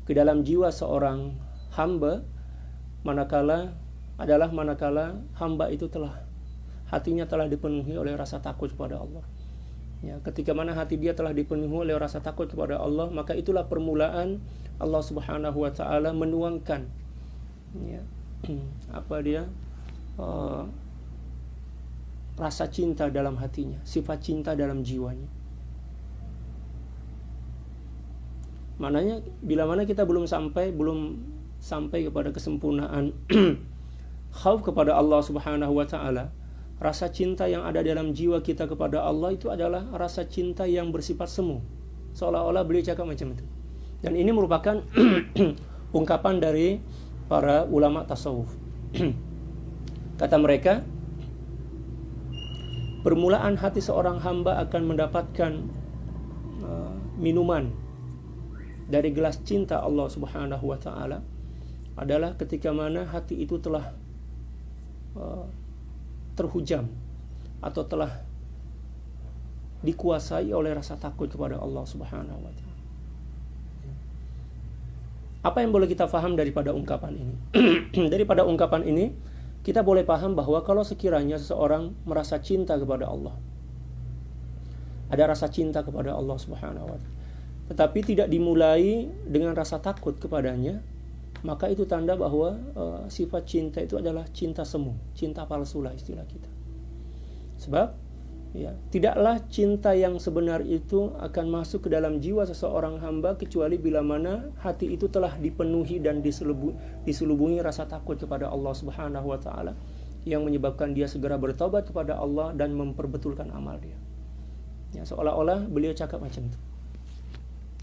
ke dalam jiwa seorang hamba manakala hamba itu hatinya telah dipenuhi oleh rasa takut kepada Allah. Ya, ketika mana hati dia telah dipenuhi oleh rasa takut kepada Allah, maka itulah permulaan Allah Subhanahu wa taala menuangkan ya, rasa cinta dalam hatinya, sifat cinta dalam jiwanya. Maknanya bila mana kita belum sampai kepada kesempurnaan khauf kepada Allah Subhanahu wa taala, rasa cinta yang ada dalam jiwa kita kepada Allah itu adalah rasa cinta yang bersifat semu. Seolah-olah beliau cakap macam itu. Dan ini merupakan ungkapan dari para ulama tasawuf. Kata mereka, permulaan hati seorang hamba akan mendapatkan minuman dari gelas cinta Allah Subhanahu wa taala adalah ketika mana hati itu telah terhujam atau telah dikuasai oleh rasa takut kepada Allah Subhanahu wa taala. Apa yang boleh kita faham daripada ungkapan ini? Daripada ungkapan ini kita boleh paham bahwa kalau sekiranya seseorang merasa cinta kepada Allah, ada rasa cinta kepada Allah Subhanahu wa taala, tetapi tidak dimulai dengan rasa takut kepadanya, maka itu tanda bahwa sifat cinta itu adalah cinta semu, cinta palsu lah istilah kita. Sebab Ya, tidaklah cinta yang sebenar itu akan masuk ke dalam jiwa seseorang hamba kecuali bila mana hati itu telah dipenuhi dan diselubungi rasa takut kepada Allah Subhanahu wa taala yang menyebabkan dia segera bertobat kepada Allah dan memperbetulkan amal dia. Ya, seolah-olah beliau cakap macam itu.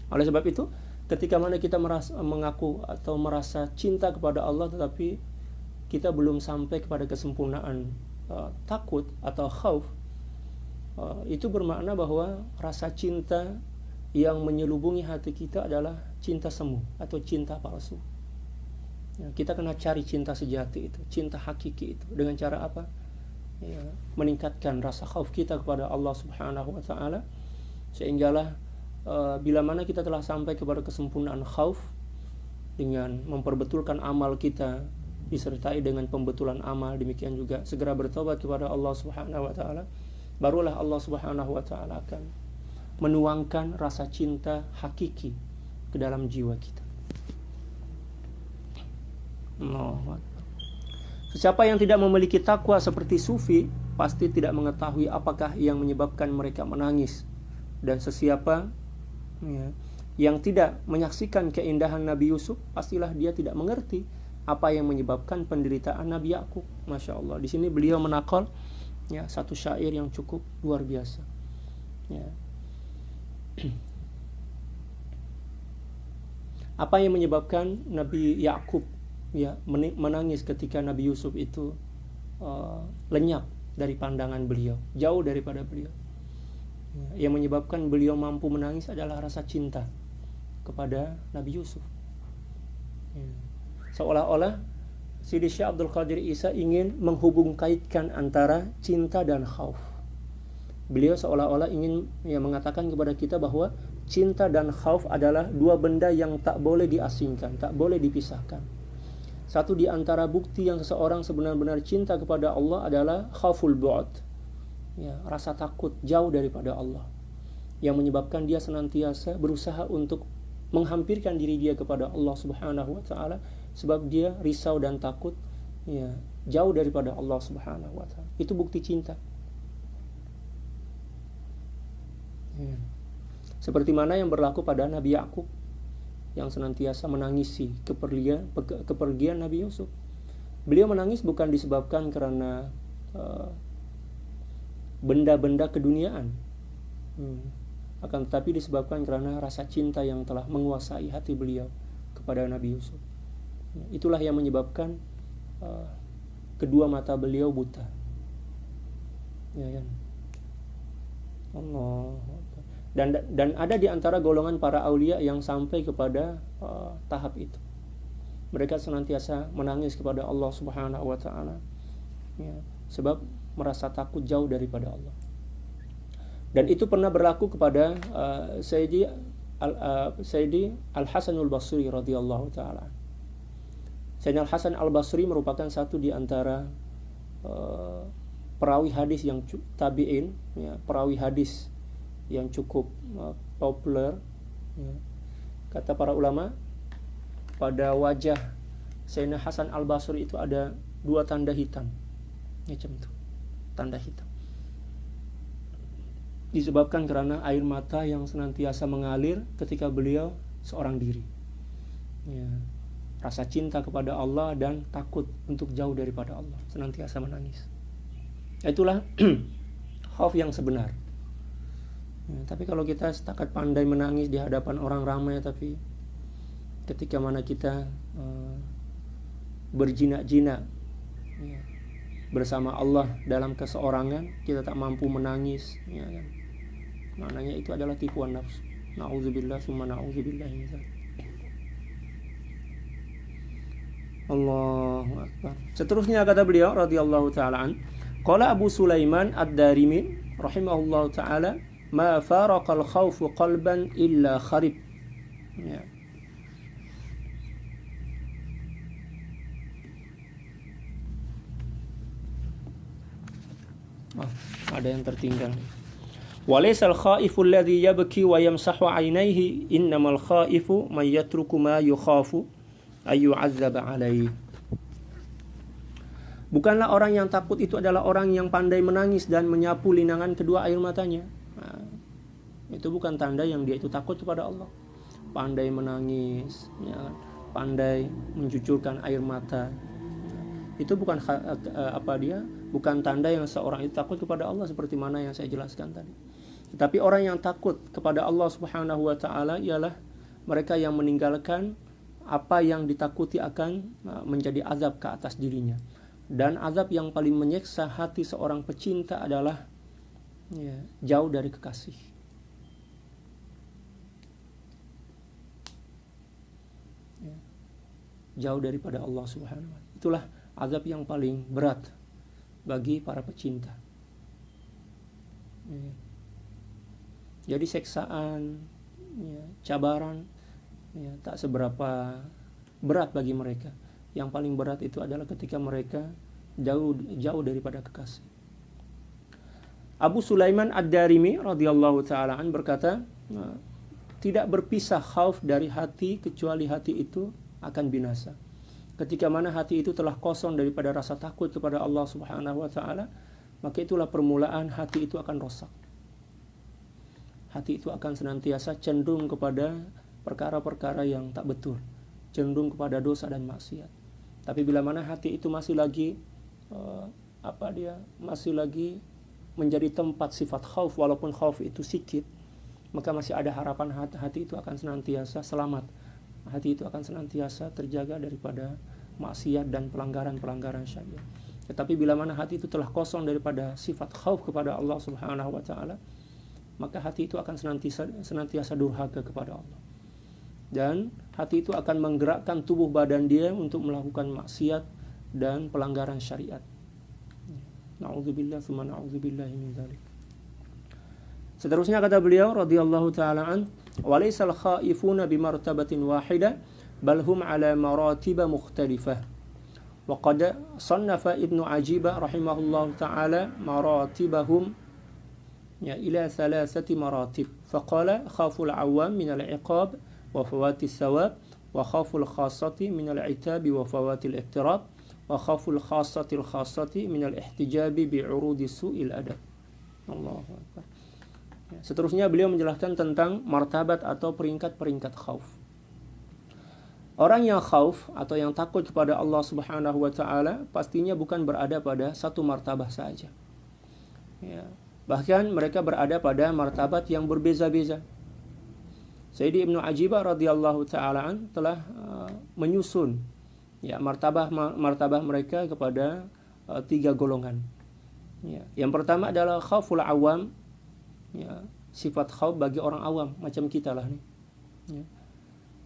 Oleh sebab itu, ketika mana kita mengaku atau merasa cinta kepada Allah tetapi kita belum sampai kepada kesempurnaan takut atau khauf, itu bermakna bahwa rasa cinta yang menyelubungi hati kita adalah cinta semu atau cinta palsu. Ya, kita kena cari cinta sejati itu, cinta hakiki itu. Dengan cara apa? Ya, meningkatkan rasa khauf kita kepada Allah Subhanahu wa taala, sehinggalah bila mana kita telah sampai kepada kesempurnaan khauf dengan memperbetulkan amal kita disertai dengan pembetulan amal, demikian juga segera bertobat kepada Allah Subhanahu wa taala, barulah Allah Subhanahu wa taala akan menuangkan rasa cinta hakiki ke dalam jiwa kita. Siapa yang tidak memiliki takwa seperti sufi pasti tidak mengetahui apakah yang menyebabkan mereka menangis, dan sesiapa yang tidak menyaksikan keindahan Nabi Yusuf pastilah dia tidak mengerti apa yang menyebabkan penderitaan Nabi Yakub. Masya Allah, di sini beliau menakal satu syair yang cukup luar biasa. Apa yang menyebabkan Nabi Yakub menangis ketika Nabi Yusuf itu lenyap dari pandangan beliau, jauh daripada beliau. Yang menyebabkan beliau mampu menangis adalah rasa cinta kepada Nabi Yusuf. Seolah-olah Sidi Syekh Abdul Qadir Isa ingin menghubung-kaitkan antara cinta dan khauf. Beliau seolah-olah ingin mengatakan kepada kita bahwa cinta dan khauf adalah dua benda yang tak boleh diasingkan, tak boleh dipisahkan. Satu di antara bukti yang seseorang sebenar-benar cinta kepada Allah adalah khauful bu'd, rasa takut jauh daripada Allah, yang menyebabkan dia senantiasa berusaha untuk menghampirkan diri dia kepada Allah Subhanahu wa taala, sebab dia risau dan takut jauh daripada Allah Subhanahu wa taala. Itu bukti cinta. Seperti mana yang berlaku pada Nabi Yakub yang senantiasa menangisi kepergian Nabi Yusuf. Beliau menangis bukan disebabkan karena benda-benda keduniaan, akan tetapi disebabkan karena rasa cinta yang telah menguasai hati beliau kepada Nabi Yusuf. Itulah yang menyebabkan kedua mata beliau buta. Allah. Dan ada di antara golongan para aulia yang sampai kepada tahap itu. Mereka senantiasa menangis kepada Allah Subhanahu wa taala, sebab merasa takut jauh daripada Allah. Dan itu pernah berlaku kepada Sayyidi Al-Hasanul Basri radhiyallahu taala. Sayyidina Al-Hasan Al-Basri merupakan satu di antara perawi hadis yang tabi'in, perawi hadis yang cukup populer. Kata para ulama, pada wajah Sayyidina Hasan Al-Basri itu ada dua tanda hitam, macam itu, tanda hitam, disebabkan karena air mata yang senantiasa mengalir ketika beliau seorang diri. Rasa cinta kepada Allah dan takut untuk jauh daripada Allah, senantiasa menangis. Itulah khauf yang sebenar. Tapi kalau kita setakat pandai menangis di hadapan orang ramai, tapi ketika mana kita berjinak-jinak bersama Allah dalam keseorangan, kita tak mampu menangis, maknanya itu adalah tipuan nafsu. Na'udzubillah summa na'udzubillah min dzalik. Allahu akbar. Seterusnya kata beliau radhiyallahu taala an, qala Abu Sulaiman Ad-Darimi rahimahullahu taala, ma faraqal khawfu qalban illa kharib. Ada yang tertinggal. Walaysal khaifu alladhi yabki wa yamsahu 'ainaihi, innamal khaifu man yatruku ma yukhafu ay yu'azzab 'alaihi. Bukanlah orang yang takut itu adalah orang yang pandai menangis dan menyapu linangan kedua air matanya. Nah, itu bukan tanda yang dia itu takut kepada Allah. Pandai menangis, ya, pandai mencucurkan air mata. Itu bukan bukan tanda yang seorang itu takut kepada Allah seperti mana yang saya jelaskan tadi. Tetapi orang yang takut kepada Allah Subhanahu wa taala ialah mereka yang meninggalkan apa yang ditakuti akan menjadi azab ke atas dirinya. Dan azab yang paling menyiksa hati seorang pecinta adalah jauh dari kekasih. Jauh daripada Allah Subhanahu wa taala. Itulah azab yang paling berat bagi para pecinta. Jadi seksaan, cabaran tak seberapa berat bagi mereka. Yang paling berat itu adalah ketika mereka jauh daripada kekasih. Abu Sulaiman Ad-Darimi radhiyallahu taala an berkata, tidak berpisah khauf dari hati kecuali hati itu akan binasa. Ketika mana hati itu telah kosong daripada rasa takut kepada Allah Subhanahu wa taala, maka itulah permulaan hati itu akan rosak. Hati itu akan senantiasa cenderung kepada perkara-perkara yang tak betul, cenderung kepada dosa dan maksiat. Tapi bila mana hati itu masih lagi masih lagi menjadi tempat sifat khauf, walaupun khauf itu sedikit, maka masih ada harapan hati itu akan senantiasa selamat. Hati itu akan senantiasa terjaga daripada maksiat dan pelanggaran-pelanggaran syariat. Tetapi bila mana hati itu telah kosong daripada sifat khauf kepada Allah Subhanahu wa taala, maka hati itu akan senantiasa durhaka kepada Allah. Dan hati itu akan menggerakkan tubuh badan dia untuk melakukan maksiat dan pelanggaran syariat. Na'udzubillah tsumma na'udzubillahi min dzalik. Seterusnya kata beliau radhiyallahu taala an, "Walaysal khaifuna bimartabatin wahida bal hum ala maratiba mukhtalifah." Wa qad sannafa Ibnu Ajibah rahimahullahu taala maratibahum ila thalathati maratib. Faqala khaful awam min al-iqab wa fawatis thawab wa khaful khassati min al-'itab wa fawatil iqtirab wa khaful khassati min al-ihtijabi bi'urudi su'il adab. Allahu akbar. Seterusnya beliau menjelaskan tentang martabat atau peringkat-peringkat khauf. Orang yang khauf atau yang takut kepada Allah Subhanahu wa taala pastinya bukan berada pada satu martabah saja. Bahkan mereka berada pada martabat yang berbeza-beza. Sayyidi Ibnu Ajibah radhiyallahu taala an telah menyusun martabah mereka kepada 3 golongan. Yang pertama adalah khauful awam, sifat khauf bagi orang awam macam kita lah nih.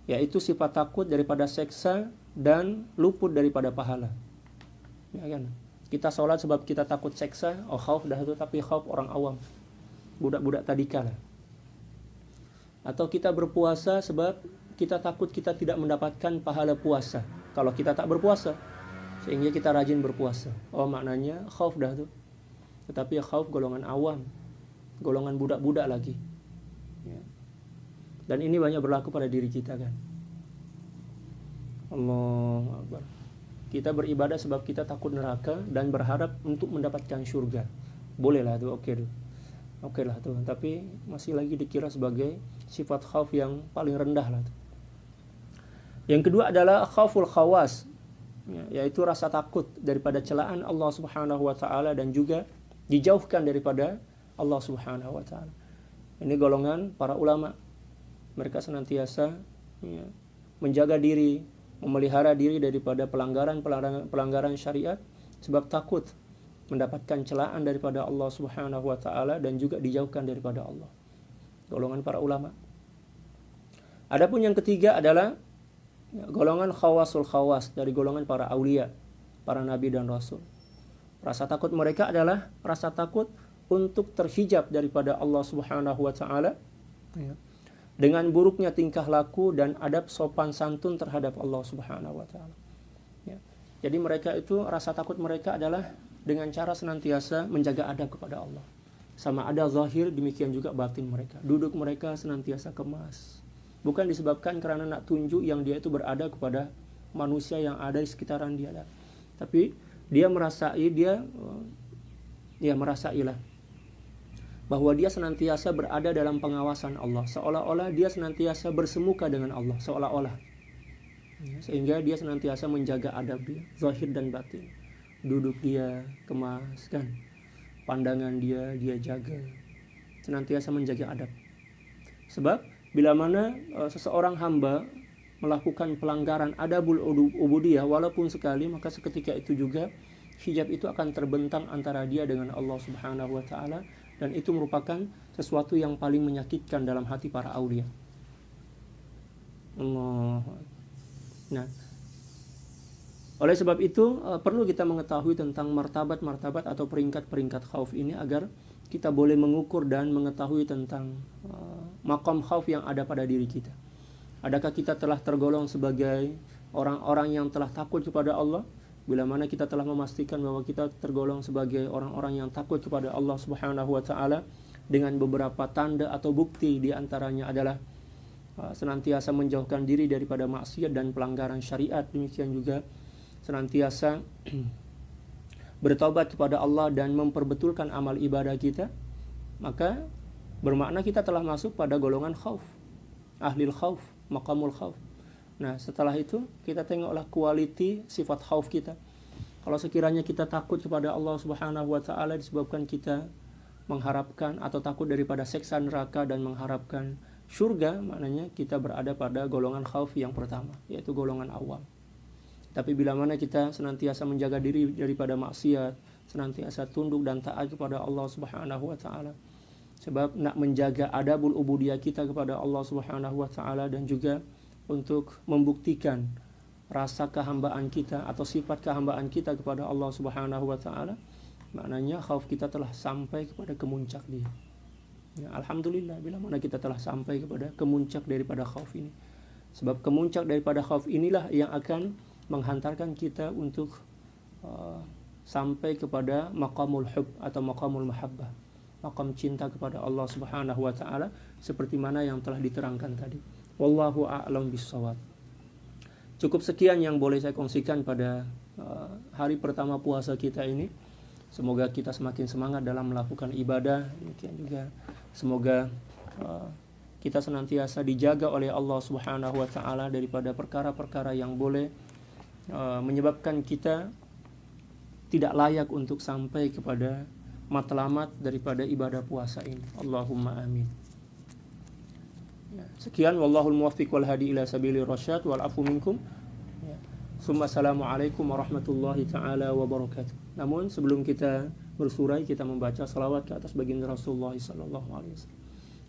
Yaitu sifat takut daripada seksa dan luput daripada pahala. Kan? Kita sholat sebab kita takut seksa, khauf dah itu, tapi khauf orang awam, budak-budak tadika lah. Atau kita berpuasa sebab kita takut kita tidak mendapatkan pahala puasa kalau kita tak berpuasa, sehingga kita rajin berpuasa. Maknanya khauf dah tu. Tetapi khauf golongan awam, golongan budak-budak lagi. Dan ini banyak berlaku pada diri kita kan. Allahu Akbar. Kita beribadah sebab kita takut neraka dan berharap untuk mendapatkan syurga. Bolehlah tu, oke lah tu. Tapi masih lagi dikira sebagai sifat khauf yang paling rendah lah tu. Yang kedua adalah khauful khawas, yaitu rasa takut daripada celaan Allah Subhanahu wa taala dan juga dijauhkan daripada Allah Subhanahu wa taala. Ini golongan para ulama. Mereka senantiasa menjaga diri, memelihara diri daripada pelanggaran syariat sebab takut mendapatkan celaan daripada Allah Subhanahu wa taala dan juga dijauhkan daripada Allah. Golongan para ulama. Adapun yang ketiga adalah golongan khawasul khawas, dari golongan para aulia, para nabi dan rasul. Rasa takut mereka adalah rasa takut untuk terhijab daripada Allah Subhanahu wa taala dengan buruknya tingkah laku dan adab sopan santun terhadap Allah Subhanahu wa taala. Jadi mereka itu, rasa takut mereka adalah dengan cara senantiasa menjaga adab kepada Allah. Sama ada zahir, demikian juga batin mereka. Duduk mereka senantiasa kemas. Bukan disebabkan karena nak tunjuk yang dia itu berada kepada manusia yang ada di sekitaran dia. Tapi dia merasailah bahwa dia senantiasa berada dalam pengawasan Allah, seolah-olah dia senantiasa bersemuka dengan Allah, seolah-olah. Sehingga dia senantiasa menjaga adab dia, zahir dan batin. Duduk dia kemas kan, pandangan dia jaga, senantiasa menjaga adab. Sebab bila mana seseorang hamba melakukan pelanggaran adabul ubudiyah walaupun sekali, maka seketika itu juga hijab itu akan terbentang antara dia dengan Allah Subhanahu wa taala, dan itu merupakan sesuatu yang paling menyakitkan dalam hati para aulia. Allah. Nah, oleh sebab itu perlu kita mengetahui tentang martabat-martabat atau peringkat-peringkat khauf ini agar kita boleh mengukur dan mengetahui tentang maqam khauf yang ada pada diri kita. Adakah kita telah tergolong sebagai orang-orang yang telah takut kepada Allah? Bila mana kita telah memastikan bahwa kita tergolong sebagai orang-orang yang takut kepada Allah Subhanahu wa taala dengan beberapa tanda atau bukti, di antaranya adalah senantiasa menjauhkan diri daripada maksiat dan pelanggaran syariat, demikian juga senantiasa bertaubat kepada Allah dan memperbetulkan amal ibadah kita, maka bermakna kita telah masuk pada golongan khauf, ahlil khauf, maqamul khauf. Nah, setelah itu kita tengoklah quality sifat khauf kita. Kalau sekiranya kita takut kepada Allah Subhanahu wa taala disebabkan kita mengharapkan atau takut daripada siksa neraka dan mengharapkan surga, maknanya kita berada pada golongan khauf yang pertama, yaitu golongan awam. Tapi bila mana kita senantiasa menjaga diri daripada maksiat, senantiasa tunduk dan taat kepada Allah Subhanahu wa taala. Sebab nak menjaga adabul ubudiyah kita kepada Allah Subhanahu wa taala dan juga untuk membuktikan rasa kehambaan kita atau sifat kehambaan kita kepada Allah Subhanahu wa taala, maknanya khauf kita telah sampai kepada kemuncak dia. Ya, alhamdulillah bila mana kita telah sampai kepada kemuncak daripada khauf ini. Sebab kemuncak daripada khauf inilah yang akan menghantarkan kita untuk sampai kepada maqamul hub atau maqamul mahabbah, maqam cinta kepada Allah Subhanahu wa taala, seperti mana yang telah diterangkan tadi. Wallahu a'lam bissawab. Cukup sekian yang boleh saya kongsikan pada hari pertama puasa kita ini. Semoga kita semakin semangat dalam melakukan ibadah. Demikian juga semoga kita senantiasa dijaga oleh Allah Subhanahu wa taala daripada perkara-perkara yang boleh menyebabkan kita tidak layak untuk sampai kepada matlamat daripada ibadah puasa ini. Allahumma amin. Sekian, wallahul muwaffiq wal hadi ila sabilir rasyad wal afu minkum. Assalamualaikum warahmatullahi taala wabarakatuh. Namun sebelum kita bersurai, kita membaca salawat ke atas baginda Rasulullah sallallahu alaihi wasallam.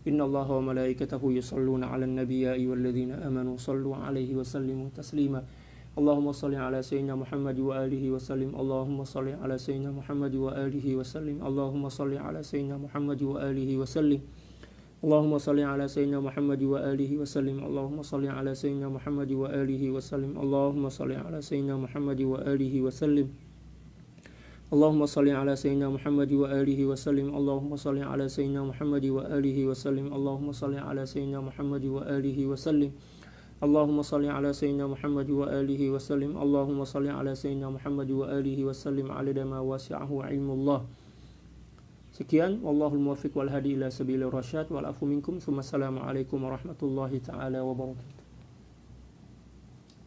Innallaha wa malaikatahu yusholluna 'alan nabiyyi ya ayyuhalladzina amanu shallu 'alaihi wa sallimu taslima. Allahumma shalli 'ala sayyidina Muhammad wa alihi wa sallim. Allahumma shalli 'ala sayyidina Muhammad wa alihi wa sallim. Allahumma shalli 'ala sayyidina Muhammad wa alihi wa sallim. Allahumma salli ala sayyidina Muhammad wa alihi wa sallim. Allahumma salli ala sayyidina Muhammad wa alihi wa sallim. Allahumma salli ala sayyidina Muhammad wa alihi wa sallim. Allahumma salli ala sayyidina Muhammad wa alihi wa sallim. Allahumma salli ala sayyidina Muhammad wa alihi wa sallim. Allahumma salli ala sayyidina Muhammad wa alihi wa sallim. Allahumma salli ala sayyidina Muhammad wa alihi wa sallim. Allahumma salli ala sayyidina Muhammad wa alihi wa sallim adada ma wasi'ahu ilmullah. Sekian, wallahul muwaffiq wal hadi ila sabilir rasyad wal afu minkum. Assalamualaikum warahmatullahi taala wabarakatuh.